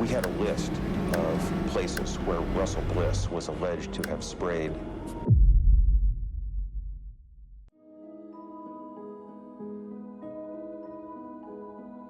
We had a list of places where Russell Bliss was alleged to have sprayed.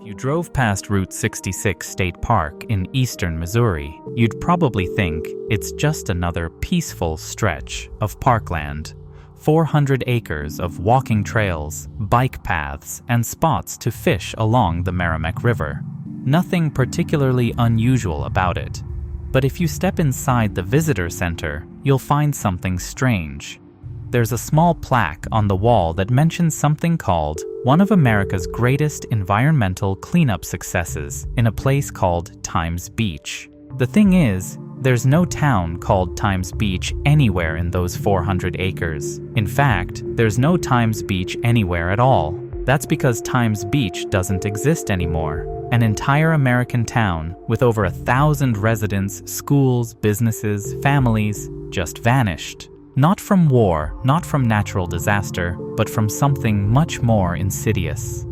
If you drove past Route 66 State Park in eastern Missouri, you'd probably think it's just another peaceful stretch of parkland. 400 acres of walking trails, bike paths, and spots to fish along the Merrimack River. Nothing particularly unusual about it. But if you step inside the visitor center, you'll find something strange. There's a small plaque on the wall that mentions something called one of America's greatest environmental cleanup successes in a place called Times Beach. The thing is, there's no town called Times Beach anywhere in those 400 acres. In fact, there's no Times Beach anywhere at all. That's because Times Beach doesn't exist anymore. An entire American town with over 1,000 residents, schools, businesses, families just vanished. Not from war, not from natural disaster, but from something much more insidious.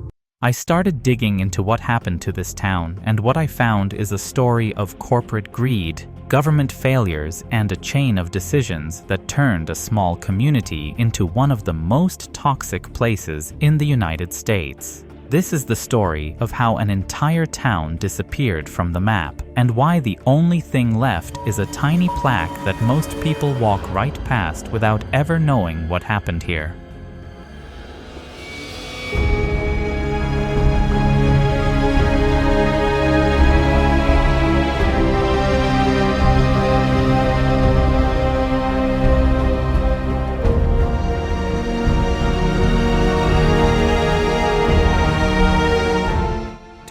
I started digging into what happened to this town, and what I found is a story of corporate greed, government failures, and a chain of decisions that turned a small community into one of the most toxic places in the United States. This is the story of how an entire town disappeared from the map, and why the only thing left is a tiny plaque that most people walk right past without ever knowing what happened here.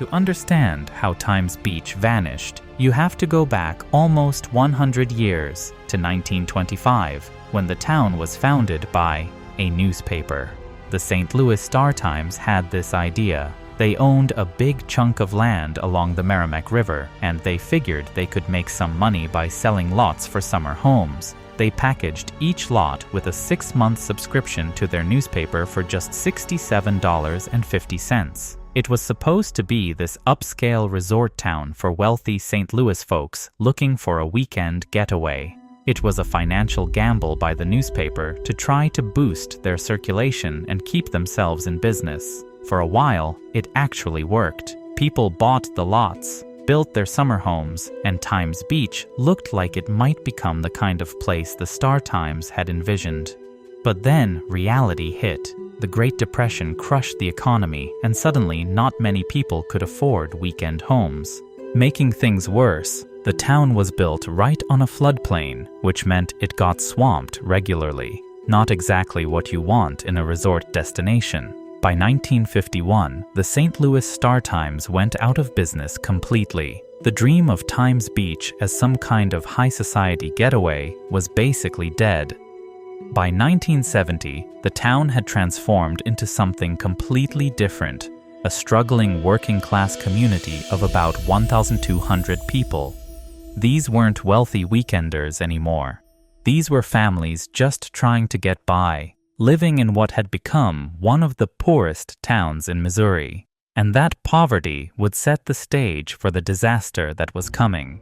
To understand how Times Beach vanished, you have to go back almost 100 years to 1925, when the town was founded by a newspaper. The St. Louis Star-Times had this idea. They owned a big chunk of land along the Merrimack River, and they figured they could make some money by selling lots for summer homes. They packaged each lot with a 6-month subscription to their newspaper for just $67.50. It was supposed to be this upscale resort town for wealthy St. Louis folks looking for a weekend getaway. It was a financial gamble by the newspaper to try to boost their circulation and keep themselves in business. For a while, it actually worked. People bought the lots, built their summer homes, and Times Beach looked like it might become the kind of place the Star-Times had envisioned. But then reality hit. The Great Depression crushed the economy, and suddenly not many people could afford weekend homes. Making things worse, the town was built right on a floodplain, which meant it got swamped regularly. Not exactly what you want in a resort destination. By 1951, the St. Louis Star-Times went out of business completely. The dream of Times Beach as some kind of high society getaway was basically dead. By 1970, the town had transformed into something completely different, a struggling working-class community of about 1,200 people. These weren't wealthy weekenders anymore. These were families just trying to get by, living in what had become one of the poorest towns in Missouri. And that poverty would set the stage for the disaster that was coming.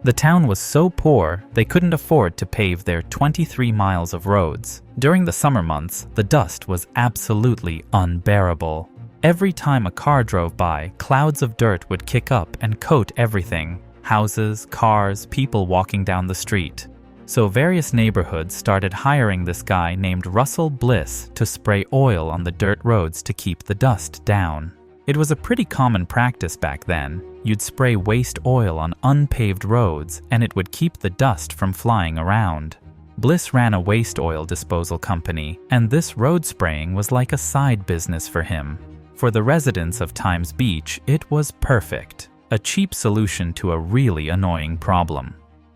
The town was so poor, they couldn't afford to pave their 23 miles of roads. During the summer months, the dust was absolutely unbearable. Every time a car drove by, clouds of dirt would kick up and coat everything. Houses, cars, people walking down the street. So various neighborhoods started hiring this guy named Russell Bliss to spray oil on the dirt roads to keep the dust down. It was a pretty common practice back then. You'd spray waste oil on unpaved roads, and it would keep the dust from flying around. Bliss ran a waste oil disposal company, and this road spraying was like a side business for him. For the residents of Times Beach, it was perfect. A cheap solution to a really annoying problem.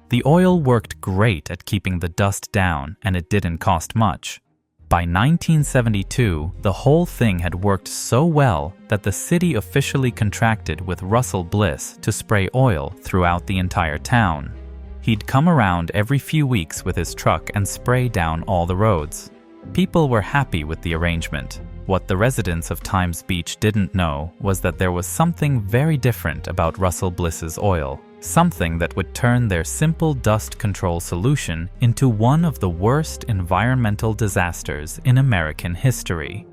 The oil worked great at keeping the dust down, and it didn't cost much. By 1972, the whole thing had worked so well that the city officially contracted with Russell Bliss to spray oil throughout the entire town. He'd come around every few weeks with his truck and spray down all the roads. People were happy with the arrangement. What the residents of Times Beach didn't know was that there was something very different about Russell Bliss's oil, something that would turn their simple dust control solution into one of the worst environmental disasters in American history.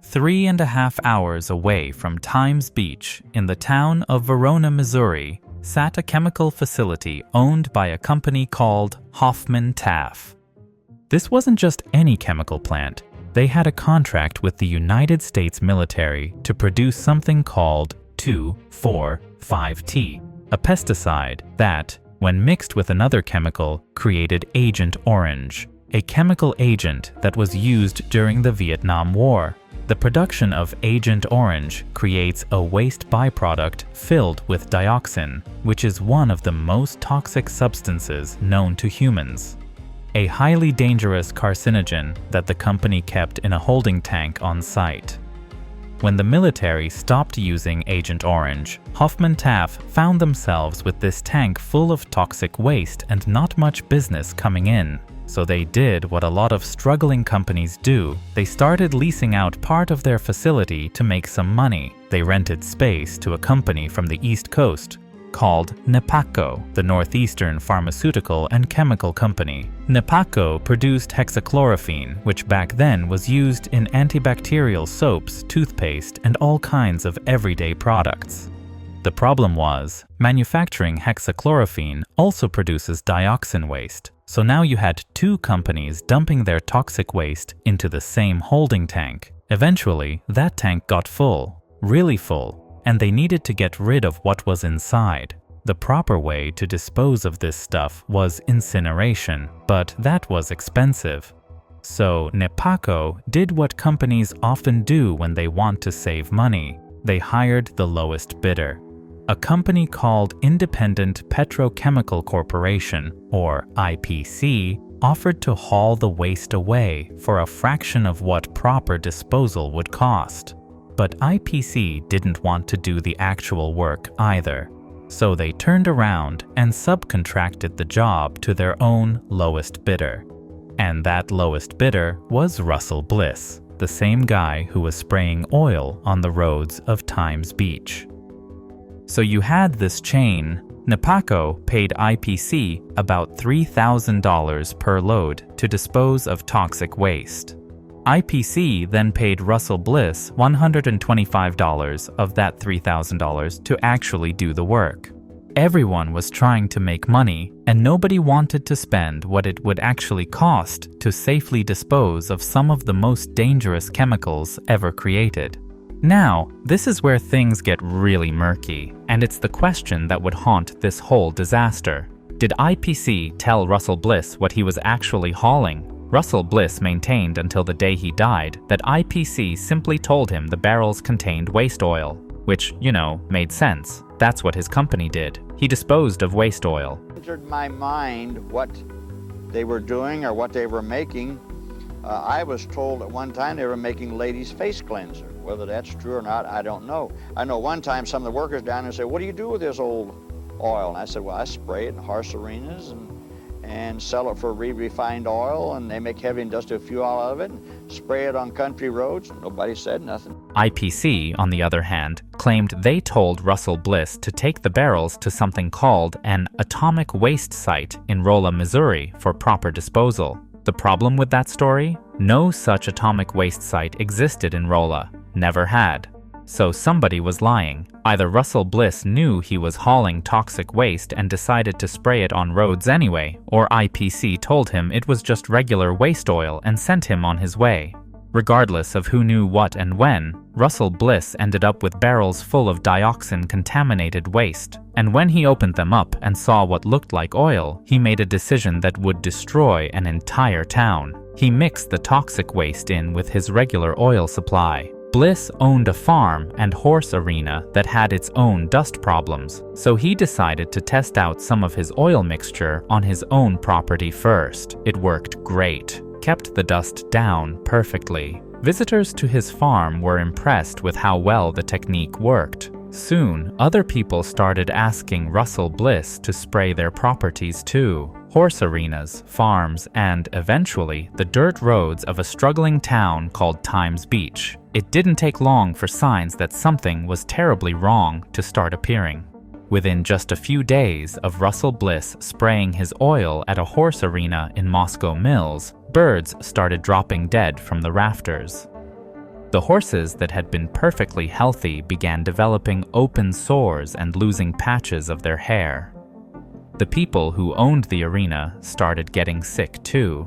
3.5 hours away from Times Beach, in the town of Verona, Missouri, sat a chemical facility owned by a company called Hoffman-Taff. This wasn't just any chemical plant. They had a contract with the United States military to produce something called 2,4,5-T, a pesticide that, when mixed with another chemical, created Agent Orange, a chemical agent that was used during the Vietnam War. The production of Agent Orange creates a waste byproduct filled with dioxin, which is one of the most toxic substances known to humans. A highly dangerous carcinogen that the company kept in a holding tank on site. When the military stopped using Agent Orange, Hoffman-Taff found themselves with this tank full of toxic waste and not much business coming in. So they did what a lot of struggling companies do. They started leasing out part of their facility to make some money. They rented space to a company from the East Coast called Nepaco, the Northeastern Pharmaceutical and Chemical Company. Nepaco produced hexachlorophene, which back then was used in antibacterial soaps, toothpaste, and all kinds of everyday products. The problem was, manufacturing hexachlorophene also produces dioxin waste. So now you had two companies dumping their toxic waste into the same holding tank. Eventually, that tank got full, really full, and they needed to get rid of what was inside. The proper way to dispose of this stuff was incineration, but that was expensive. So Nepaco did what companies often do when they want to save money. They hired the lowest bidder. A company called Independent Petrochemical Corporation, or IPC, offered to haul the waste away for a fraction of what proper disposal would cost. But IPC didn't want to do the actual work either, so they turned around and subcontracted the job to their own lowest bidder. And that lowest bidder was Russell Bliss, the same guy who was spraying oil on the roads of Times Beach. So you had this chain. Nepaco paid IPC about $3,000 per load to dispose of toxic waste. IPC then paid Russell Bliss $125 of that $3,000 to actually do the work. Everyone was trying to make money, and nobody wanted to spend what it would actually cost to safely dispose of some of the most dangerous chemicals ever created. Now, this is where things get really murky, and it's the question that would haunt this whole disaster. Did IPC tell Russell Bliss what he was actually hauling? Russell Bliss maintained until the day he died that IPC simply told him the barrels contained waste oil, which, made sense. That's what his company did. He disposed of waste oil. It entered my mind what they were doing or what they were making. I was told at one time they were making ladies' face cleanser. Whether that's true or not, I don't know. I know one time some of the workers down there said, "What do you do with this old oil?" And I said, "Well, I spray it in horse arenas and sell it for re-refined oil, and they make heavy industrial fuel out of it and spray it on country roads." Nobody said nothing. IPC, on the other hand, claimed they told Russell Bliss to take the barrels to something called an atomic waste site in Rolla, Missouri for proper disposal. The problem with that story? No such atomic waste site existed in Rolla. Never had. So somebody was lying. Either Russell Bliss knew he was hauling toxic waste and decided to spray it on roads anyway, or IPC told him it was just regular waste oil and sent him on his way. Regardless of who knew what and when, Russell Bliss ended up with barrels full of dioxin-contaminated waste. And when he opened them up and saw what looked like oil, he made a decision that would destroy an entire town. He mixed the toxic waste in with his regular oil supply. Bliss owned a farm and horse arena that had its own dust problems, so he decided to test out some of his oil mixture on his own property first. It worked great, kept the dust down perfectly. Visitors to his farm were impressed with how well the technique worked. Soon, other people started asking Russell Bliss to spray their properties too. Horse arenas, farms, and, eventually, the dirt roads of a struggling town called Times Beach. It didn't take long for signs that something was terribly wrong to start appearing. Within just a few days of Russell Bliss spraying his oil at a horse arena in Moscow Mills, birds started dropping dead from the rafters. The horses that had been perfectly healthy began developing open sores and losing patches of their hair. The people who owned the arena started getting sick too.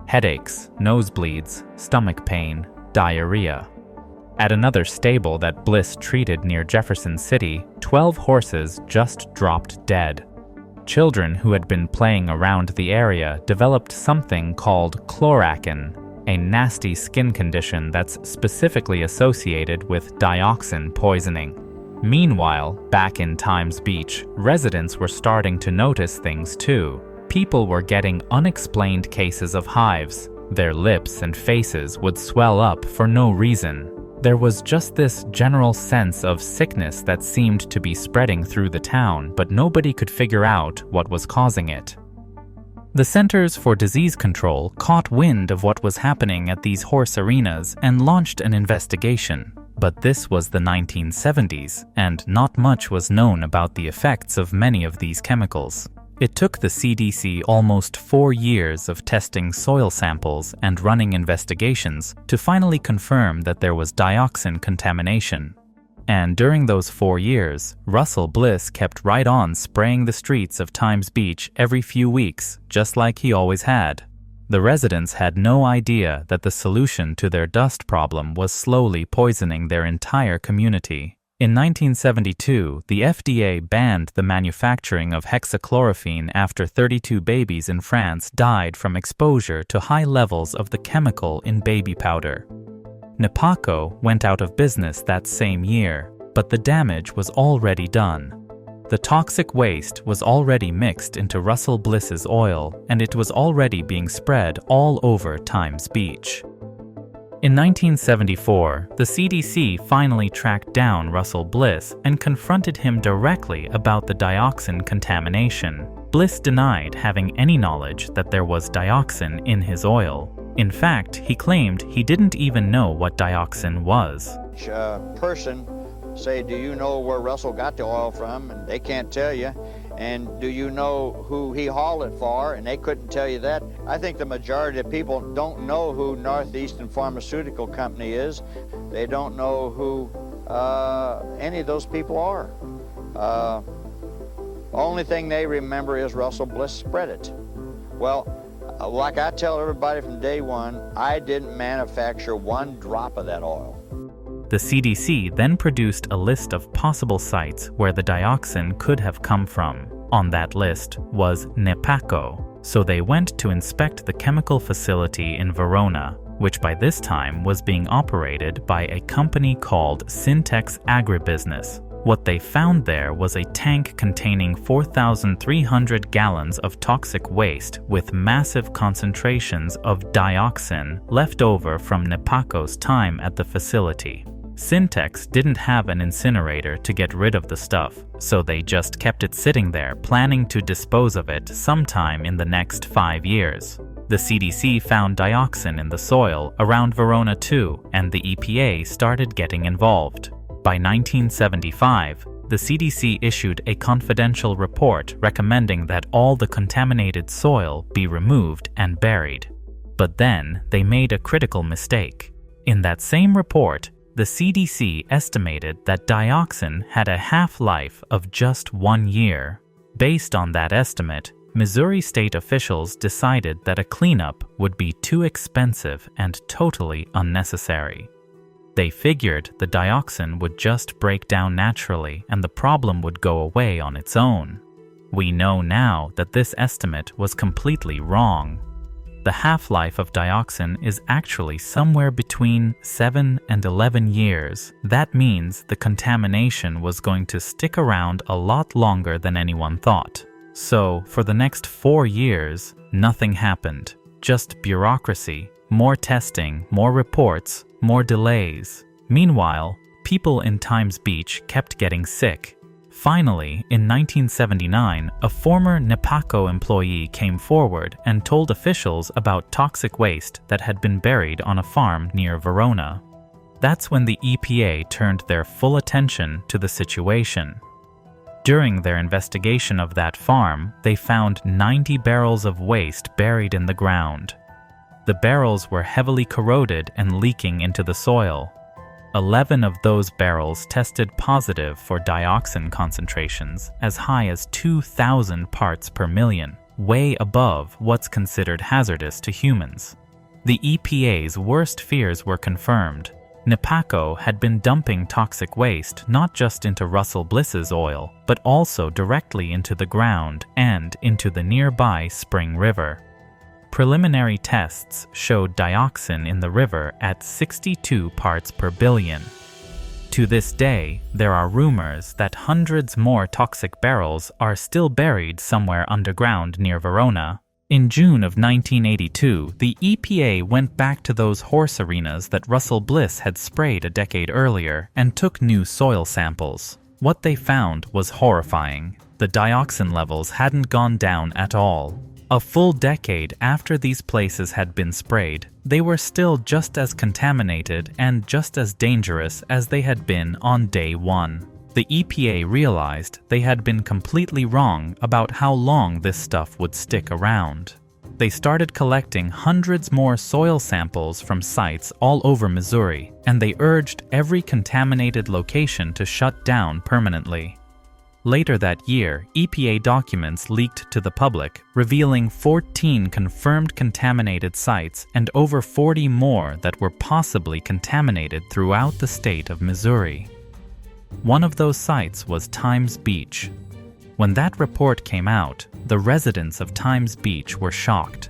Headaches, nosebleeds, stomach pain, diarrhea. At another stable that Bliss treated near Jefferson City, 12 horses just dropped dead. Children who had been playing around the area developed something called chlorachin, a nasty skin condition that's specifically associated with dioxin poisoning. Meanwhile, back in Times Beach, residents were starting to notice things too. People were getting unexplained cases of hives. Their lips and faces would swell up for no reason. There was just this general sense of sickness that seemed to be spreading through the town, but nobody could figure out what was causing it. The Centers for Disease Control caught wind of what was happening at these horse arenas and launched an investigation. But this was the 1970s, and not much was known about the effects of many of these chemicals. It took the CDC almost 4 years of testing soil samples and running investigations to finally confirm that there was dioxin contamination. And during those 4 years, Russell Bliss kept right on spraying the streets of Times Beach every few weeks, just like he always had. The residents had no idea that the solution to their dust problem was slowly poisoning their entire community. In 1972, the FDA banned the manufacturing of hexachlorophene after 32 babies in France died from exposure to high levels of the chemical in baby powder. Nepaco went out of business that same year, but the damage was already done. The toxic waste was already mixed into Russell Bliss's oil, and it was already being spread all over Times Beach. In 1974, the CDC finally tracked down Russell Bliss and confronted him directly about the dioxin contamination. Bliss denied having any knowledge that there was dioxin in his oil. In fact, he claimed he didn't even know what dioxin was. Person say, do you know where Russell got the oil from? And they can't tell you. And do you know who he hauled it for? And they couldn't tell you that. I think the majority of people don't know who Northeastern Pharmaceutical Company is. They don't know who any of those people are. Only thing they remember is Russell Bliss spread it. Well, like I tell everybody from day one, I didn't manufacture one drop of that oil. The CDC then produced a list of possible sites where the dioxin could have come from. On that list was Nepaco, so they went to inspect the chemical facility in Verona, which by this time was being operated by a company called Syntex Agribusiness. What they found there was a tank containing 4,300 gallons of toxic waste with massive concentrations of dioxin left over from Nepaco's time at the facility. Syntex didn't have an incinerator to get rid of the stuff, so they just kept it sitting there, planning to dispose of it sometime in the next 5 years. The CDC found dioxin in the soil around Verona too, and the EPA started getting involved. By 1975, the CDC issued a confidential report recommending that all the contaminated soil be removed and buried. But then they made a critical mistake. In that same report, the CDC estimated that dioxin had a half-life of just 1 year. Based on that estimate, Missouri state officials decided that a cleanup would be too expensive and totally unnecessary. They figured the dioxin would just break down naturally and the problem would go away on its own. We know now that this estimate was completely wrong. The half-life of dioxin is actually somewhere between 7 and 11 years. That means the contamination was going to stick around a lot longer than anyone thought. So, for the next 4 years, nothing happened. Just bureaucracy, more testing, more reports, more delays. Meanwhile, People in Times Beach kept getting sick. Finally, in 1979, a former NEPACO employee came forward and told officials about toxic waste that had been buried on a farm near Verona. That's when the EPA turned their full attention to the situation. During their investigation of that farm, they found 90 barrels of waste buried in the ground. The barrels were heavily corroded and leaking into the soil. 11 of those barrels tested positive for dioxin concentrations as high as 2,000 parts per million, way above what's considered hazardous to humans. The EPA's worst fears were confirmed. NEPACO had been dumping toxic waste not just into Russell Bliss's oil, but also directly into the ground and into the nearby Spring River. Preliminary tests showed dioxin in the river at 62 parts per billion. To this day, there are rumors that hundreds more toxic barrels are still buried somewhere underground near Verona. In June of 1982, the EPA went back to those horse arenas that Russell Bliss had sprayed a decade earlier and took new soil samples. What they found was horrifying. The dioxin levels hadn't gone down at all. A full decade after these places had been sprayed, they were still just as contaminated and just as dangerous as they had been on day one. The EPA realized they had been completely wrong about how long this stuff would stick around. They started collecting hundreds more soil samples from sites all over Missouri, and they urged every contaminated location to shut down permanently. Later that year, EPA documents leaked to the public, revealing 14 confirmed contaminated sites and over 40 more that were possibly contaminated throughout the state of Missouri. One of those sites was Times Beach. When that report came out, the residents of Times Beach were shocked.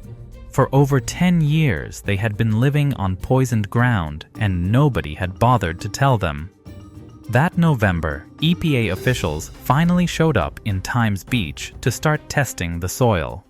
For over 10 years, they had been living on poisoned ground, and nobody had bothered to tell them. That November, EPA officials finally showed up in Times Beach to start testing the soil.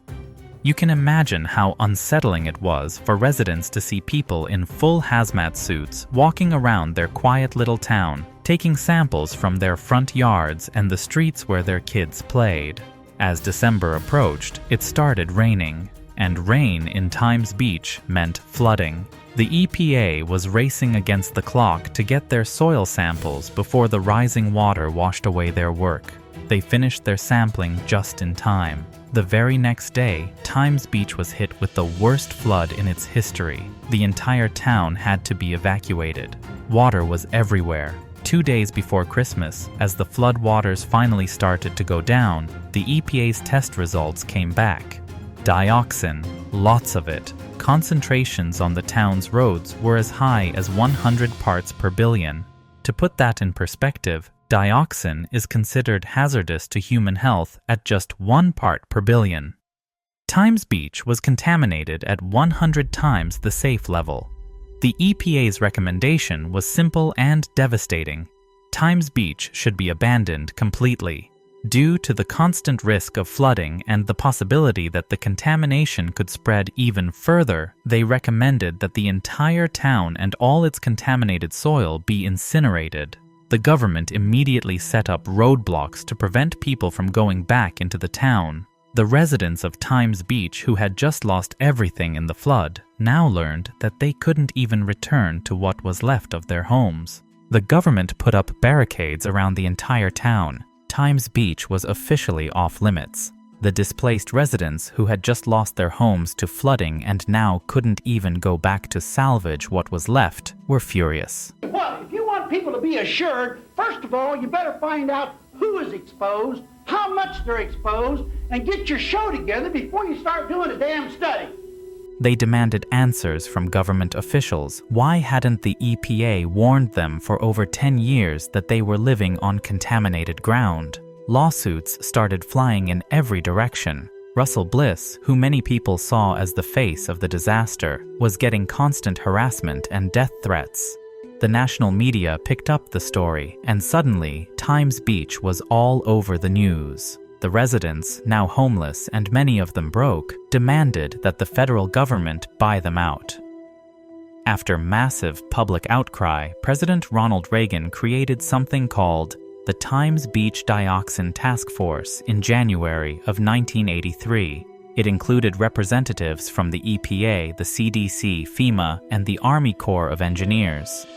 You can imagine how unsettling it was for residents to see people in full hazmat suits walking around their quiet little town, taking samples from their front yards and the streets where their kids played. As December approached, it started raining, and rain in Times Beach meant flooding. The EPA was racing against the clock to get their soil samples before the rising water washed away their work. They finished their sampling just in time. The very next day, Times Beach was hit with the worst flood in its history. The entire town had to be evacuated. Water was everywhere. 2 days before Christmas, as the flood waters finally started to go down, the EPA's test results came back. Dioxin, lots of it. Concentrations on the town's roads were as high as 100 parts per billion. To put that in perspective, dioxin is considered hazardous to human health at just 1 part per billion. Times Beach was contaminated at 100 times the safe level. The EPA's recommendation was simple and devastating. Times Beach should be abandoned completely. Due to the constant risk of flooding and the possibility that the contamination could spread even further, they recommended that the entire town and all its contaminated soil be incinerated. The government immediately set up roadblocks to prevent people from going back into the town. The residents of Times Beach, who had just lost everything in the flood, now learned that they couldn't even return to what was left of their homes. The government put up barricades around the entire town. Times Beach was officially off limits. The displaced residents who had just lost their homes to flooding and now couldn't even go back to salvage what was left were furious. Well, if you want people to be assured, first of all, you better find out who is exposed, how much they're exposed, and get your show together before you start doing a damn study. They demanded answers from government officials. Why hadn't the EPA warned them for over 10 years that they were living on contaminated ground? Lawsuits started flying in every direction. Russell Bliss, who many people saw as the face of the disaster, was getting constant harassment and death threats. The national media picked up the story, and suddenly, Times Beach was all over the news. The residents, now homeless and many of them broke, demanded that the federal government buy them out. After massive public outcry, President Ronald Reagan created something called the Thames Beach Dioxin Task Force in January of 1983. It included representatives from the EPA, the CDC, FEMA, and the Army Corps of Engineers.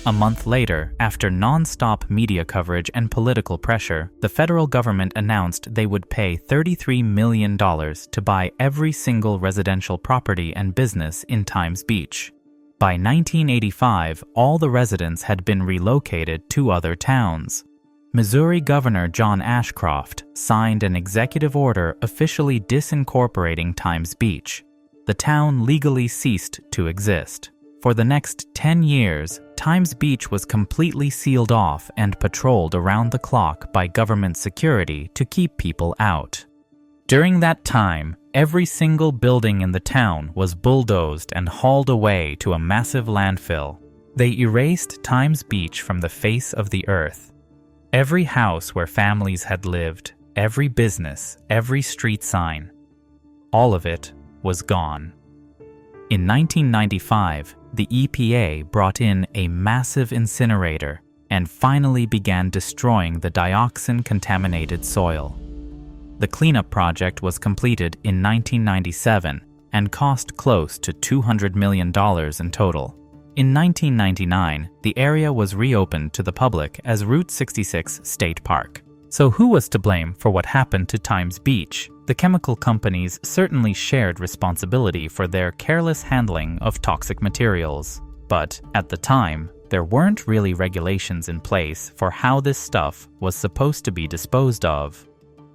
A month later, after non-stop media coverage and political pressure, the federal government announced they would pay $33 million to buy every single residential property and business in Thames Beach. By 1985, all the residents had been relocated to other towns. Missouri Governor John Ashcroft signed an executive order officially disincorporating Thames Beach. The town legally ceased to exist. For the next 10 years, Thames Beach was completely sealed off and patrolled around the clock by government security to keep people out. During that time, every single building in the town was bulldozed and hauled away to a massive landfill. They erased Thames Beach from the face of the earth. Every house where families had lived, every business, every street sign, all of it was gone. In 1995, the EPA brought in a massive incinerator and finally began destroying the dioxin-contaminated soil. The cleanup project was completed in 1997 and cost close to $200 million in total. In 1999, the area was reopened to the public as Route 66 State Park. So who was to blame for what happened to Thames Beach? The chemical companies certainly shared responsibility for their careless handling of toxic materials. But at the time, there weren't really regulations in place for how this stuff was supposed to be disposed of.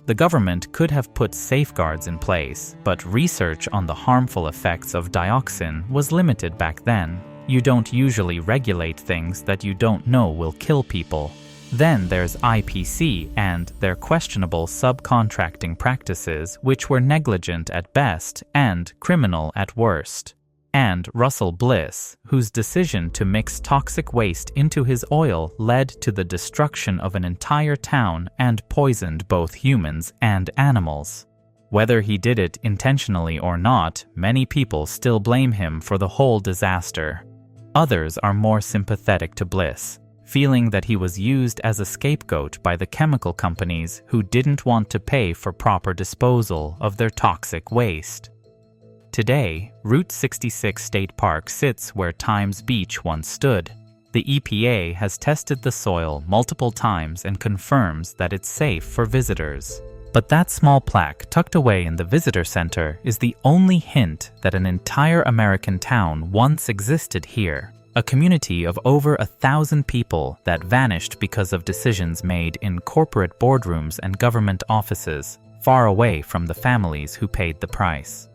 The government could have put safeguards in place, but research on the harmful effects of dioxin was limited back then. You don't usually regulate things that you don't know will kill people. Then there's IPC and their questionable subcontracting practices, which were negligent at best and criminal at worst. And Russell Bliss, whose decision to mix toxic waste into his oil led to the destruction of an entire town and poisoned both humans and animals. Whether he did it intentionally or not, many people still blame him for the whole disaster. Others are more sympathetic to Bliss, feeling that he was used as a scapegoat by the chemical companies who didn't want to pay for proper disposal of their toxic waste. Today, Route 66 State Park sits where Thames Beach once stood. The EPA has tested the soil multiple times and confirms that it's safe for visitors. But that small plaque tucked away in the visitor center is the only hint that an entire American town once existed here. A community of over 1,000 people that vanished because of decisions made in corporate boardrooms and government offices, far away from the families who paid the price.